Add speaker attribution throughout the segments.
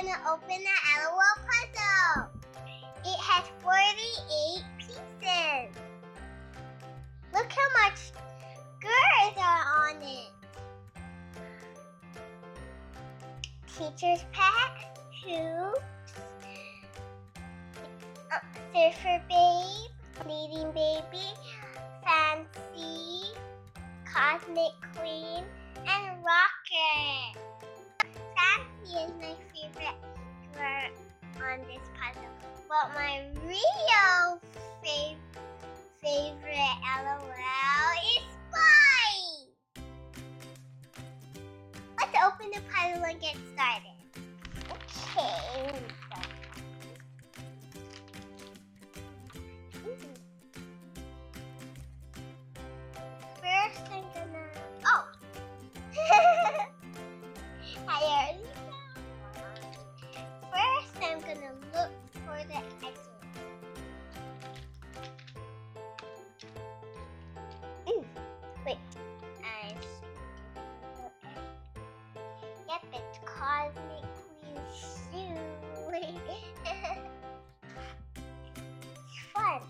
Speaker 1: gonna open the LOL puzzle. It has 48 pieces. Look how much girls are on it. Teacher's pet, hoops, surfer babe, leading baby, fancy, cosmic queen, and rocket. Fancy is my favorite girl on this puzzle, but my real favorite LOL is Spice. Let's open the puzzle and get started. Okay. First, I'm gonna. Oh! I already found one. First, I'm gonna look for the edges. Wait. I see. Yep, it's Cosmic Queen shoe. It's fun.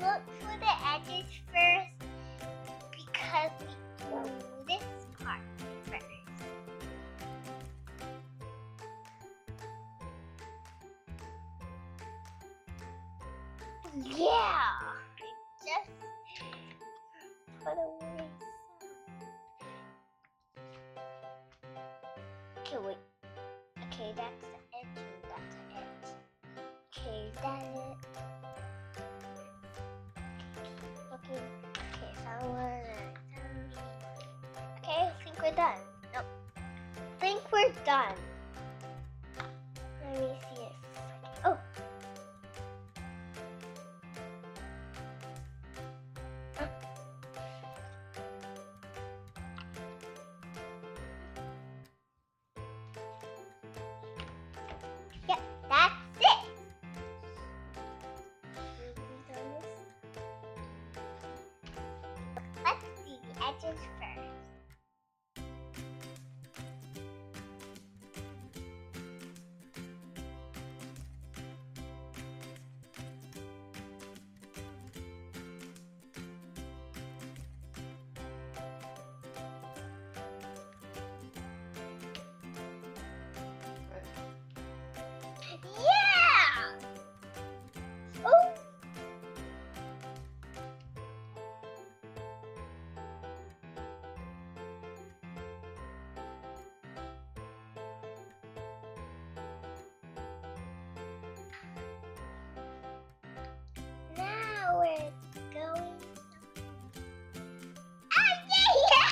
Speaker 1: Look for the edges first because we do this part first. Yeah! I just put away some. Okay, wait. Okay, that's the edge and that's the edge. Okay, that's it. Okay, so okay, I think we're done. Nope. I think we're done. Let me see it. Oh. Yep, that's it. Let's see the edges first. Yeah! Oh! Now we're going. Ah, yeah!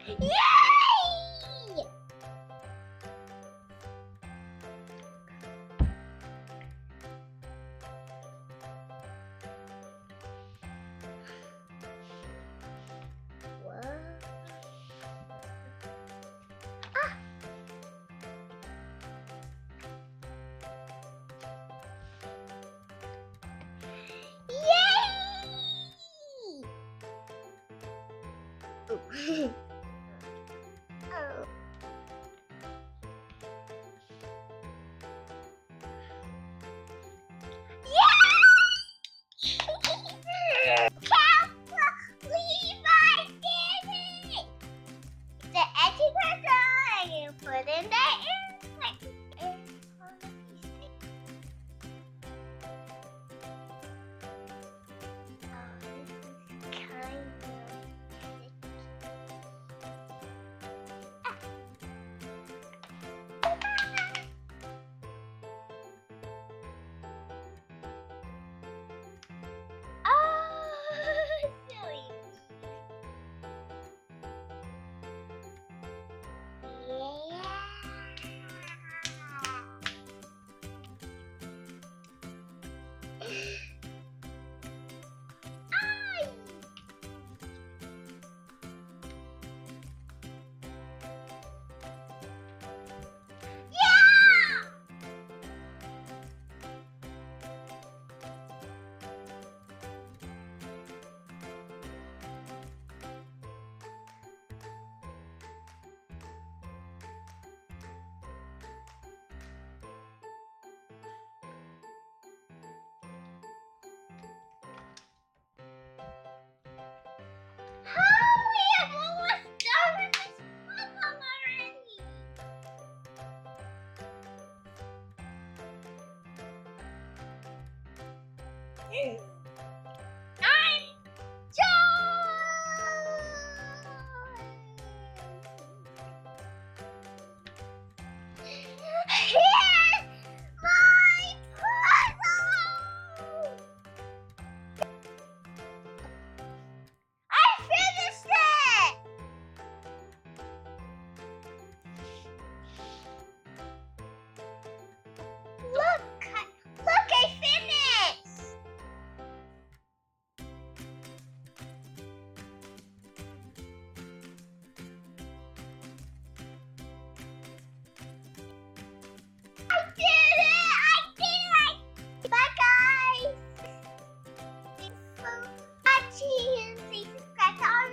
Speaker 1: Yay! What? Ah! Yay! Ooh. Oh. Yeah! Can't believe I did it! The edges are done. You put in the air. Kind of I'm done. Here's my puzzle. I finished it. Look, I finished. I did it! Bye, guys. Thanks for watching. Please subscribe to our